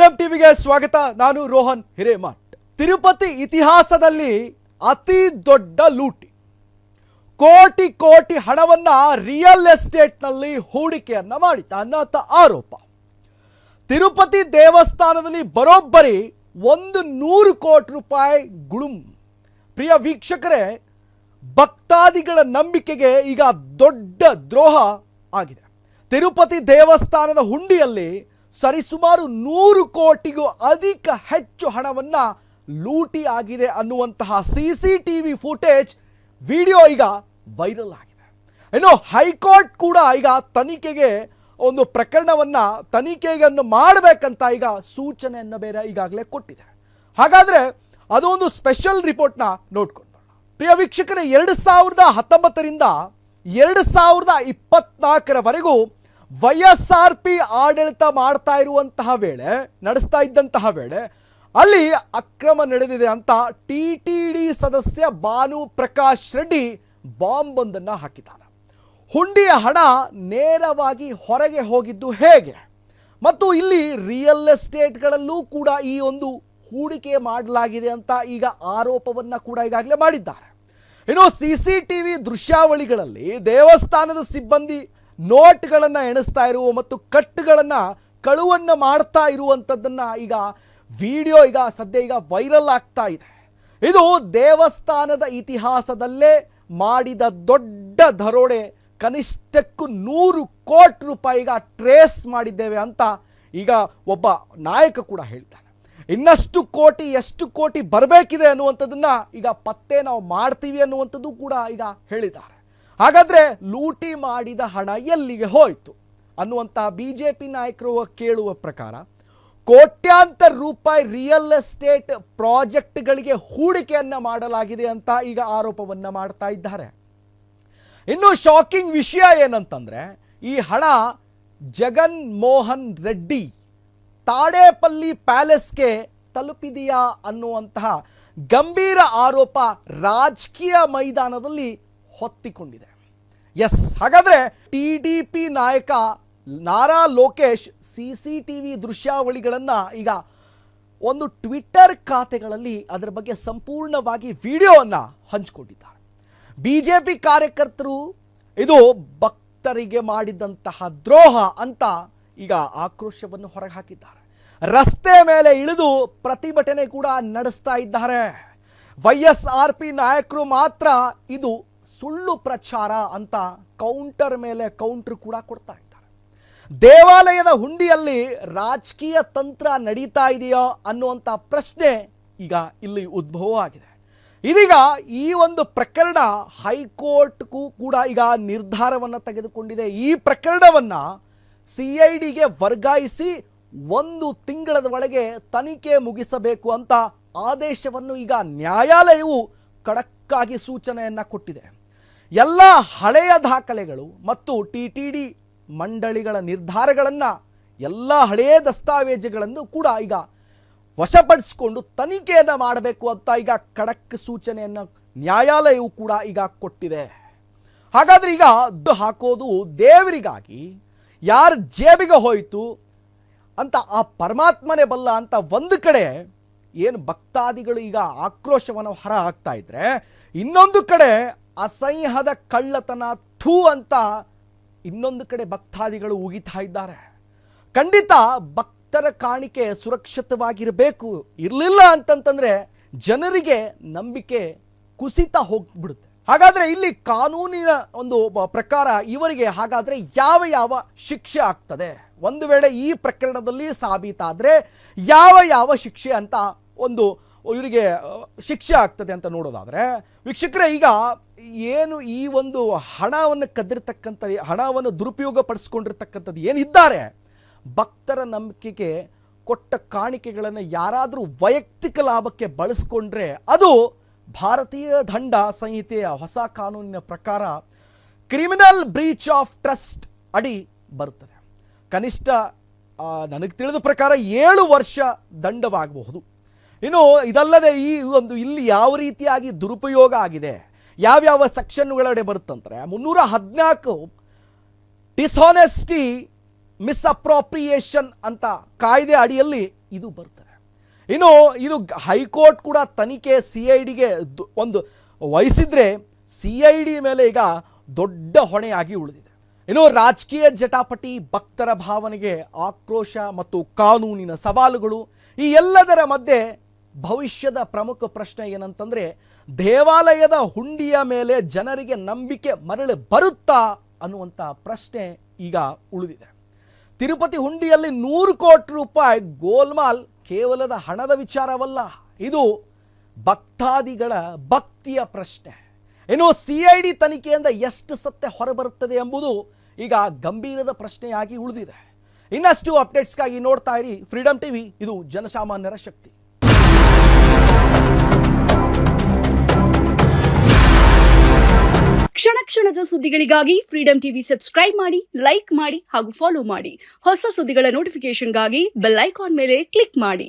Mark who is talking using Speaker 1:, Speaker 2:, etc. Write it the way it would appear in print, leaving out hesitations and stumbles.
Speaker 1: Freedom ಟಿವಿಗೆ ಸ್ವಾಗತ. ನಾನು ರೋಹನ್ ಹಿರೇಮಠ್. ತಿರುಪತಿ ಇತಿಹಾಸದಲ್ಲಿ ಅತಿ ದೊಡ್ಡ ಲೂಟಿ, ಕೋಟಿ ಕೋಟಿ ಹಣವನ್ನ ರಿಯಲ್ ಎಸ್ಟೇಟ್ನಲ್ಲಿ ಹೂಡಿಕೆಯನ್ನ ಮಾಡಿದ ಅನ್ನೋ ಆರೋಪ. ತಿರುಪತಿ ದೇವಸ್ಥಾನದಲ್ಲಿ ಬರೋಬ್ಬರಿ 100 ಕೋಟಿ ರೂಪಾಯಿ ಗುಳುಂ. ಪ್ರಿಯ ವೀಕ್ಷಕರೇ, ಭಕ್ತಾದಿಗಳ ನಂಬಿಕೆಗೆ ಈಗ ದೊಡ್ಡ ದ್ರೋಹ ಆಗಿದೆ. ತಿರುಪತಿ ದೇವಸ್ಥಾನದ ಹುಂಡಿಯಲ್ಲಿ ಸರಿಸುಮಾರು 100 ಕೋಟಿಗೂ ಅಧಿಕ ಹೆಚ್ಚು ಹಣವನ್ನ ಲೂಟಿ ಆಗಿದೆ ಅನ್ನುವಂತಹ ಸಿಸಿಟಿವಿ ಫುಟೇಜ್ ವಿಡಿಯೋ ಈಗ ವೈರಲ್ ಆಗಿದೆ. ಇನ್ನು ಹೈಕೋರ್ಟ್ ಕೂಡ ಈಗ ತನಿಖೆಗೆ ಒಂದು ಪ್ರಕರಣವನ್ನ ತನಿಖೆಯನ್ನು ಮಾಡಬೇಕಂತ ಈಗ ಸೂಚನೆಯನ್ನು ಬೇರೆ ಈಗಾಗಲೇ ಕೊಟ್ಟಿದೆ. ಹಾಗಾದ್ರೆ ಅದೊಂದು ಸ್ಪೆಷಲ್ ರಿಪೋರ್ಟ್ನ ನೋಡ್ಕೊಂಡು ಬರೋಣ. ಪ್ರಿಯ ವೀಕ್ಷಕರೇ, 2019ರಿಂದ 2024ರವರೆಗೂ YSRP ಆಡಳಿತ ನಡೆಸ್ತಾ ಇದ್ದಂತಹ ವೇಳೆ ಅಲ್ಲಿ ಅಕ್ರಮ ನಡೆದಿದೆ ಅಂತ TTD ಸದಸ್ಯ ಭಾನು ಪ್ರಕಾಶ್ ರೆಡ್ಡಿ ಬಾಂಬ್ ಒಂದನ್ನು ಹಾಕಿದ್ದಾನೆ. ಹುಂಡಿಯ ಹಣ ನೇರವಾಗಿ ಹೊರಗೆ ಹೋಗಿದ್ದು ಹೇಗೆ, ಮತ್ತು ಇಲ್ಲಿ ರಿಯಲ್ ಎಸ್ಟೇಟ್ಗಳಲ್ಲೂ ಕೂಡ ಈ ಒಂದು ಹೂಡಿಕೆ ಮಾಡಲಾಗಿದೆ ಅಂತ ಈಗ ಆರೋಪವನ್ನು ಕೂಡ ಈಗಾಗಲೇ ಮಾಡಿದ್ದಾರೆ. ಇನ್ನು CCTV ದೃಶ್ಯಾವಳಿಗಳಲ್ಲಿ ದೇವಸ್ಥಾನದ ಸಿಬ್ಬಂದಿ ನೋಟ್ಗಳನ್ನು ಎಣಿಸ್ತಾ ಇರುವ ಮತ್ತು ಕಟ್ಟುಗಳನ್ನು ಕಳುವನ್ನು ಮಾಡ್ತಾ ಇರುವಂಥದ್ದನ್ನು ಈಗ ವಿಡಿಯೋ ಸದ್ಯ ವೈರಲ್ ಆಗ್ತಾ ಇದೆ. ಇದು ದೇವಸ್ಥಾನದ ಇತಿಹಾಸದಲ್ಲೇ ಮಾಡಿದ ದೊಡ್ಡ ದರೋಡೆ. ಕನಿಷ್ಠಕ್ಕೂ 100 ಕೋಟಿ ರೂಪಾಯಿ ಟ್ರೇಸ್ ಮಾಡಿದ್ದೇವೆ ಅಂತ ಈಗ ಒಬ್ಬ ನಾಯಕ ಕೂಡ ಹೇಳ್ತಾನೆ. ಇನ್ನಷ್ಟು ಕೋಟಿ, ಎಷ್ಟು ಕೋಟಿ ಬರಬೇಕಿದೆ ಅನ್ನುವಂಥದ್ದನ್ನ ಈಗ ಪತ್ತೆ ನಾವು ಮಾಡ್ತೀವಿ ಅನ್ನುವಂಥದ್ದು ಕೂಡ ಈಗ ಹೇಳಿದ್ದಾರೆ. ಹಾಗಾದ್ರೆ ಲೂಟಿ ಮಾಡಿದ ಹಣ ಎಲ್ಲಿಗೆ ಹೋಯಿತು ಅನ್ನುವಂತಹ ಬಿಜೆಪಿ ನಾಯಕರು ಕೇಳುವ ಪ್ರಕಾರ ಕೋಟ್ಯಾಂತರ ರೂಪಾಯಿ ರಿಯಲ್ ಎಸ್ಟೇಟ್ ಪ್ರಾಜೆಕ್ಟ್ಗಳಿಗೆ ಹೂಡಿಕೆಯನ್ನ ಮಾಡಲಾಗಿದೆ ಅಂತ ಈಗ ಆರೋಪವನ್ನ ಮಾಡ್ತಾ ಇದ್ದಾರೆ. ಇನ್ನು ಶಾಕಿಂಗ್ ವಿಷಯ ಏನಂತಂದ್ರೆ, ಈ ಹಣ ಜಗನ್ ಮೋಹನ್ ರೆಡ್ಡಿ ತಾಡೇಪಲ್ಲಿ ಪ್ಯಾಲೇಸ್ಗೆ ತಲುಪಿದೆಯಾ ಅನ್ನುವಂತಹ ಗಂಭೀರ ಆರೋಪ ರಾಜಕೀಯ ಮೈದಾನದಲ್ಲಿ ಹೊತ್ತಿಕೊಂಡಿದೆ. ಹಾಗಾದ್ರೆ TDP ನಾಯಕ ನಾರಾ ಲೋಕೇಶ್ CCTV ದೃಶ್ಯಾವಳಿಗಳನ್ನು ಈಗ ಒಂದು ಟ್ವಿಟ್ಟರ್ ಖಾತೆಗಳಲ್ಲಿ ಅದರ ಬಗ್ಗೆ ಸಂಪೂರ್ಣವಾಗಿ ವಿಡಿಯೋವನ್ನು ಹಂಚಿಕೊಂಡಿದ್ದಾರೆ. ಬಿಜೆಪಿ ಕಾರ್ಯಕರ್ತರು ಇದು ಭಕ್ತರಿಗೆ ಮಾಡಿದಂತಹ ದ್ರೋಹ ಅಂತ ಈಗ ಆಕ್ರೋಶವನ್ನು ಹೊರಗೆ ಹಾಕಿದ್ದಾರೆ. ರಸ್ತೆ ಮೇಲೆ ಇಳಿದು ಪ್ರತಿಭಟನೆ ಕೂಡ ನಡೆಸ್ತಾ ಇದ್ದಾರೆ. YSRP ನಾಯಕರು ಮಾತ್ರ ಇದು ಸುಳ್ಳು ಪ್ರಚಾರ ಅಂತ ಕೌಂಟರ್ ಮೇಲೆ ಕೌಂಟರ್ ಕೂಡ ಕೊಡ್ತಾ ಇದ್ದಾರೆ. ದೇವಾಲಯದ ಹುಂಡಿಯಲ್ಲಿ ರಾಜಕೀಯ ತಂತ್ರ ನಡೀತಾ ಇದೆಯೋ ಅನ್ನುವಂಥ ಪ್ರಶ್ನೆ ಈಗ ಇಲ್ಲಿ ಉದ್ಭವ ಆಗಿದೆ. ಇದೀಗ ಈ ಒಂದು ಪ್ರಕರಣ ಹೈಕೋರ್ಟ್ಗೂ ಕೂಡ ಈಗ ನಿರ್ಧಾರವನ್ನು ತೆಗೆದುಕೊಂಡಿದೆ. ಈ ಪ್ರಕರಣವನ್ನು CIDಗೆ ವರ್ಗಾಯಿಸಿ 1 ತಿಂಗಳ ಒಳಗೆ ತನಿಖೆ ಮುಗಿಸಬೇಕು ಅಂತ ಆದೇಶವನ್ನು ಈಗ ನ್ಯಾಯಾಲಯವು ಖಡಕ್ಕಾಗಿ ಸೂಚನೆಯನ್ನು ಕೊಟ್ಟಿದೆ. ಎಲ್ಲ ಹಳೆಯ ದಾಖಲೆಗಳು ಮತ್ತು TTD ಮಂಡಳಿಗಳ ನಿರ್ಧಾರಗಳನ್ನು, ಎಲ್ಲ ಹಳೆಯ ದಸ್ತಾವೇಜುಗಳನ್ನು ಕೂಡ ಈಗ ವಶಪಡಿಸಿಕೊಂಡು ತನಿಖೆಯನ್ನು ಮಾಡಬೇಕು ಅಂತ ಈಗ ಖಡಕ್ ಸೂಚನೆಯನ್ನು ನ್ಯಾಯಾಲಯವು ಕೂಡ ಈಗ ಕೊಟ್ಟಿದೆ. ಹಾಗಾದ್ರೆ ಈಗ ಹಾಕೋದು ದೇವರಿಗಾಗಿ, ಯಾರ ಜೇಬಿಗೆ ಹೋಯಿತು ಅಂತ ಆ ಪರಮಾತ್ಮನೇ ಬಲ್ಲ ಅಂತ ಒಂದು ಕಡೆ ಏನು ಭಕ್ತಾದಿಗಳು ಈಗ ಆಕ್ರೋಶವನ್ನು ಹೊರ ಹಾಕ್ತಾ ಇದ್ರೆ, ಇನ್ನೊಂದು ಕಡೆ ಅಸಹ್ಯದ ಕಳ್ಳತನ ಥೂ ಅಂತ ಇನ್ನೊಂದು ಕಡೆ ಭಕ್ತಾದಿಗಳು ಉಗಿತಾ ಇದ್ದಾರೆ. ಖಂಡಿತ ಭಕ್ತರ ಕಾಣಿಕೆ ಸುರಕ್ಷಿತವಾಗಿರಬೇಕು. ಇರಲಿಲ್ಲ ಅಂತಂತಂದ್ರೆ ಜನರಿಗೆ ನಂಬಿಕೆ ಕುಸಿತ ಹೋಗ್ಬಿಡುತ್ತೆ. ಹಾಗಾದ್ರೆ ಇಲ್ಲಿ ಕಾನೂನಿನ ಒಂದು ಪ್ರಕಾರ ಇವರಿಗೆ ಹಾಗಾದ್ರೆ ಯಾವ ಶಿಕ್ಷೆ ಆಗ್ತದೆ, ಒಂದು ವೇಳೆ ಈ ಪ್ರಕರಣದಲ್ಲಿ ಸಾಬೀತಾದ್ರೆ ಯಾವ ಶಿಕ್ಷೆ ಅಂತ ಒಂದು ಇವರಿಗೆ ಶಿಕ್ಷೆ ಆಗ್ತದೆ ಅಂತ ನೋಡೋದಾದ್ರೆ, ವೀಕ್ಷಕರೇ, ಈಗ ಏನು ಈ ಒಂದು ಹಣವನ್ನು ಕದ್ದಿರ್ತಕ್ಕಂಥ, ಹಣವನ್ನು ದುರುಪಯೋಗ ಪಡಿಸ್ಕೊಂಡಿರ್ತಕ್ಕಂಥದ್ದು ಏನಿದ್ದಾರೆ, ಭಕ್ತರ ನಂಬಿಕೆಗೆ ಕೊಟ್ಟ ಕಾಣಿಕೆಗಳನ್ನು ಯಾರಾದರೂ ವೈಯಕ್ತಿಕ ಲಾಭಕ್ಕೆ ಬಳಸ್ಕೊಂಡ್ರೆ ಅದು ಭಾರತೀಯ ದಂಡ ಸಂಹಿತೆಯ ಹೊಸ ಕಾನೂನಿನ ಪ್ರಕಾರ ಕ್ರಿಮಿನಲ್ ಬ್ರೀಚ್ ಆಫ್ ಟ್ರಸ್ಟ್ ಅಡಿ ಬರುತ್ತದೆ. ಕನಿಷ್ಠ ನನಗೆ ತಿಳಿದ ಪ್ರಕಾರ 7 ವರ್ಷ ದಂಡವಾಗಬಹುದು. ಇನ್ನು ಇದಲ್ಲದೆ ಈ ಒಂದು ಇಲ್ಲಿ ಯಾವ ರೀತಿಯಾಗಿ ದುರುಪಯೋಗ ಆಗಿದೆ, ಯಾವ್ಯಾವ ಸೆಕ್ಷನ್ಗಳಡೆ ಬರುತ್ತಂದ್ರೆ 314 ಡಿಸ್ಹಾನೆಸ್ಟಿ ಮಿಸ್ಅಪ್ರೋಪ್ರಿಯೇಷನ್ ಅಂತ ಕಾಯ್ದೆ ಅಡಿಯಲ್ಲಿ ಇದು ಬರ್ತದೆ. ಇನ್ನು ಇದು ಹೈಕೋರ್ಟ್ ಕೂಡ ತನಿಖೆ CIDಗೆ ಒಂದು ವಹಿಸಿದ್ರೆ CID ಮೇಲೆ ಈಗ ದೊಡ್ಡ ಹೊಣೆಯಾಗಿ ಉಳಿದಿದೆ. ಇನ್ನು ರಾಜಕೀಯ ಜಟಾಪಟಿ, ಭಕ್ತರ ಭಾವನೆಗೆ ಆಕ್ರೋಶ ಮತ್ತು ಕಾನೂನಿನ ಸವಾಲುಗಳು, ಈ ಎಲ್ಲದರ ಮಧ್ಯೆ ಭವಿಷ್ಯದ ಪ್ರಮುಖ ಪ್ರಶ್ನೆ ಏನಂತಂದ್ರೆ, ದೇವಾಲಯದ ಹುಂಡಿಯ ಮೇಲೆ ಜನರಿಗೆ ನಂಬಿಕೆ ಮರಳಿ ಬರುತ್ತಾ ಅನ್ನುವಂಥ ಪ್ರಶ್ನೆ ಈಗ ಉಳಿದಿದೆ. ತಿರುಪತಿ ಹುಂಡಿಯಲ್ಲಿ 100 ಕೋಟಿ ರೂಪಾಯಿ ಗೋಲ್ಮಾಲ್ ಕೇವಲದ ಹಣದ ವಿಚಾರವಲ್ಲ, ಇದು ಭಕ್ತಾದಿಗಳ ಭಕ್ತಿಯ ಪ್ರಶ್ನೆ. ಇನ್ನು CID ತನಿಖೆಯಿಂದ ಎಷ್ಟು ಸತ್ಯ ಹೊರಬರುತ್ತದೆ ಎಂಬುದು ಈಗ ಗಂಭೀರದ ಪ್ರಶ್ನೆಯಾಗಿ ಉಳಿದಿದೆ. ಇನ್ನಷ್ಟು ಅಪ್ಡೇಟ್ಸ್ಗಾಗಿ ನೋಡ್ತಾ ಇರಿ ಫ್ರೀಡಮ್ ಟಿವಿ, ಇದು ಜನಸಾಮಾನ್ಯರ ಶಕ್ತಿ.
Speaker 2: ಕ್ಷಣ ಕ್ಷಣದ ಸುದ್ದಿಗಳಿಗಾಗಿ ಫ್ರೀಡಮ್ ಟಿವಿ ಸಬ್ಸ್ಕ್ರೈಬ್ ಮಾಡಿ, ಲೈಕ್ ಮಾಡಿ ಹಾಗೂ ಫಾಲೋ ಮಾಡಿ. ಹೊಸ ಸುದ್ದಿಗಳ ನೋಟಿಫಿಕೇಶನ್ಗಾಗಿ ಬೆಲ್ ಐಕಾನ್ ಮೇಲೆ ಕ್ಲಿಕ್ ಮಾಡಿ.